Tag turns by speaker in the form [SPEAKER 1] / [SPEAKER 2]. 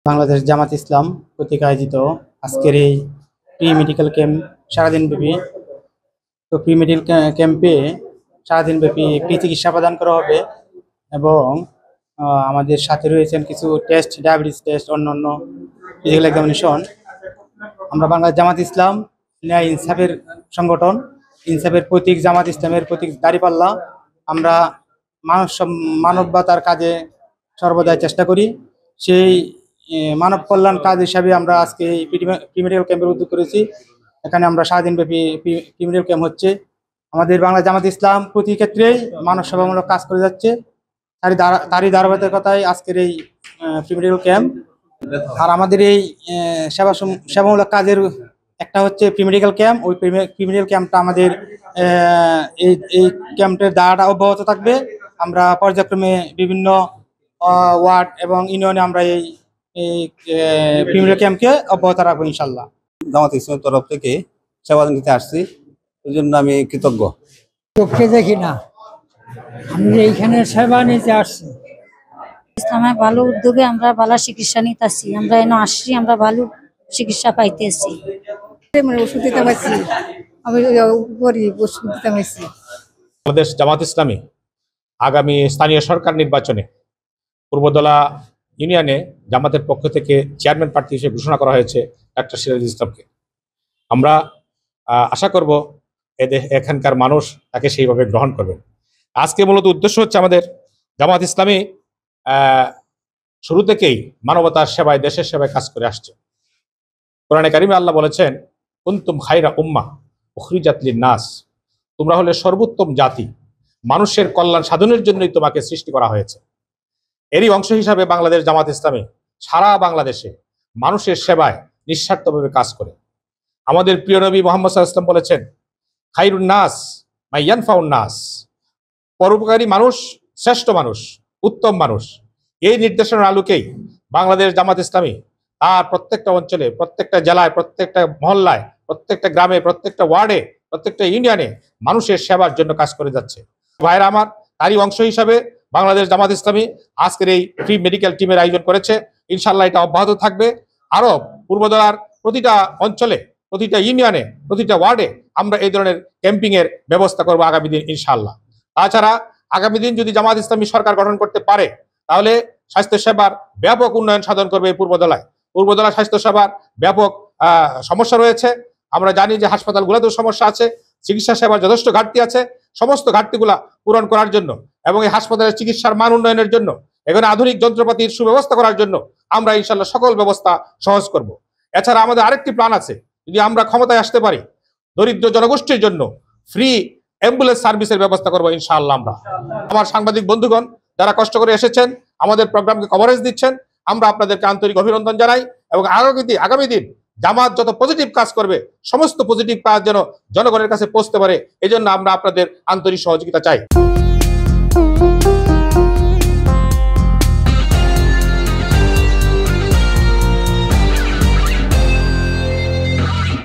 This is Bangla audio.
[SPEAKER 1] বাংলাদেশ জামাত ইসলাম কর্তৃক আয়োজিত আজকের এই প্রি মেডিকেল ক্যাম্প সারাদিন ব্যাপী। তো প্রি মেডিকেল ক্যাম্পে সারাদিন ব্যাপী ফ্রি চিকিৎসা প্রদান করা হবে এবং আমাদের সাথে রয়েছেন কিছু টেস্ট, ডায়াবেটিস টেস্ট, অন্যান্য ফিজিক্যাল এক্সামিনেশন। আমরা বাংলাদেশ জামাত ইসলাম ন্যায় ইনসাফের সংগঠন, ইনসাফের প্রতীক জামাত ইসলামের প্রতীক দাঁড়িপাল্লা। আমরা মানবতার কাজে সর্বদাই চেষ্টা করি। সেই মানব কল্যাণ কাজ হিসাবে আমরা আজকে এই প্রি মেডিকেল ক্যাম্পের উদ্যোগ করেছি। এখানে আমরা সারাদিন ব্যাপী প্রি মেডিকেল ক্যাম্প হচ্ছে। আমাদের বাংলা জামাত ইসলাম প্রতি ক্ষেত্রেই মানব সেবামূলক কাজ করে যাচ্ছে। তারই ধারাবাহিকতায় আজকের এই প্রি মেডিকেল ক্যাম্প। আর আমাদের এই সেবামূলক কাজের একটা হচ্ছে প্রি মেডিকেল ক্যাম্প। ওই প্রি মেডিকেল ক্যাম্পটা আমাদের এই ক্যাম্পের ধারাটা অব্যাহত থাকবে। আমরা পর্যায়ক্রমে বিভিন্ন ওয়ার্ড এবং ইউনিয়নে আমরা এই প্রি মেডিকেল ক্যাম্পকে অব্যাহত রাখবো ইনশাল্লাহ।
[SPEAKER 2] জামাত ইসলামের তরফ থেকে সেবা নিতে আসছি, এই জন্য আমি কৃতজ্ঞ।
[SPEAKER 3] চোখে দেখি না, আমি এইখানে সেবা নিতে আসছি।
[SPEAKER 4] ইসলামের ভালো উদ্যোগে আমরা ভালো চিকিৎসা নিতেছি। আমরা এনে আসছি, আমরা ভালো চিকিৎসা পাইতেছি।
[SPEAKER 3] ওষুধ দিতে পারছি, আমি গরিব, ওষুধ দিতে পারছি।
[SPEAKER 5] বাংলাদেশ জামাত ইসলামী আগামী স্থানীয় সরকার নির্বাচনে পূর্বদলা ইউনিয়নে জামাতের পক্ষ থেকে চেয়ারম্যান প্রার্থী হিসেবে ঘোষণা করা হয়েছে ডাক্তার সিরাজুল ইসলামকে। আমরা আশা করব এখানকার মানুষ তাকে সেইভাবে গ্রহণ করবেন। আজকে মূলত উদ্দেশ্য হচ্ছে আমাদের জামাত ইসলামী শুরু থেকেই মানবতার সেবায়, দেশের সেবায় কাজ করে আসছে। কোরআনে কারিমে আল্লাহ বলেছেন, কুনতুম খায়রা উম্মাহ উখরিজাত লিন-নাস, তোমরা হলে সর্বোত্তম জাতি, মানুষের কল্যাণ সাধনের জন্যই তোমাকে সৃষ্টি করা হয়েছে। এরই অংশ হিসাবে বাংলাদেশ জামাত ইসলামী সারা বাংলাদেশে মানুষের সেবায় নিঃস্বার্থভাবে কাজ করে। আমাদের প্রিয় নবী মুহাম্মদ সাল্লাল্লাহু আলাইহি ওয়াসাল্লাম বলেছেন, খায়রুন নাস মান ইয়ানফাউন নাস, পরোপকারী মানুষ শ্রেষ্ঠ মানুষ, উত্তম মানুষ। এই নির্দেশনার আলোকেই বাংলাদেশ জামাত ইসলামী তার প্রত্যেকটা অঞ্চলে, প্রত্যেকটা জেলায়, প্রত্যেকটা মহল্লায়, প্রত্যেকটা গ্রামে, প্রত্যেকটা ওয়ার্ডে, প্রত্যেকটা ইউনিয়নে মানুষের সেবার জন্য কাজ করে যাচ্ছে। ভাইরা আমার, তারই অংশ হিসাবে বাংলাদেশ জামাত ইসলামী আজকের এই ফ্রি মেডিকেল টিমের আয়োজন করেছে। ইনশাল্লাহ এটা অব্যাহত থাকবে। আরো পূর্বদলার প্রতিটা অঞ্চলে, প্রতিটা ইউনিয়নে, প্রতিটা ওয়ার্ডে আমরা এই ধরনের ক্যাম্পিং এর ব্যবস্থা করবো আগামী দিন ইনশাল্লাহ। তাছাড়া আগামী দিন যদি জামাত ইসলামী সরকার গঠন করতে পারে, তাহলে স্বাস্থ্য সেবার ব্যাপক উন্নয়ন সাধন করবে এই পূর্বদলায়। পূর্বদলা স্বাস্থ্য সেবার ব্যাপক সমস্যা রয়েছে। আমরা জানি যে হাসপাতালগুলোতেও সমস্যা আছে, চিকিৎসা সেবার যথেষ্ট ঘাটতি আছে। সমস্ত ঘাটতিগুলা পূরণ করার জন্য এবং এই হাসপাতালের চিকিৎসার মান উন্নয়নের জন্য, এখানে আধুনিক যন্ত্রপাতির সুব্যবস্থা করার জন্য আমরা ইনশাল্লাহ সকল ব্যবস্থা সহজ করব। এছাড়া আমাদের আরেকটি প্ল্যান আছে, যদি আমরা ক্ষমতায় আসতে পারি, দরিদ্র জনগোষ্ঠীর জন্য ফ্রি অ্যাম্বুলেন্স সার্ভিসের ব্যবস্থা করবো ইনশাআল্লাহ। আমরা আমার সাংবাদিক বন্ধুগণ যারা কষ্ট করে এসেছেন, আমাদের প্রোগ্রামকে কভারেজ দিচ্ছেন, আমরা আপনাদেরকে আন্তরিক অভিনন্দন জানাই। এবং আগামী দিন জামাত যত পজিটিভ কাজ করবে, সমস্ত পজিটিভ কাজ যেন জনগণের কাছে পৌঁছতে পারে, এজন্য আমরা আপনাদের আন্তরিক সহযোগিতা চাই।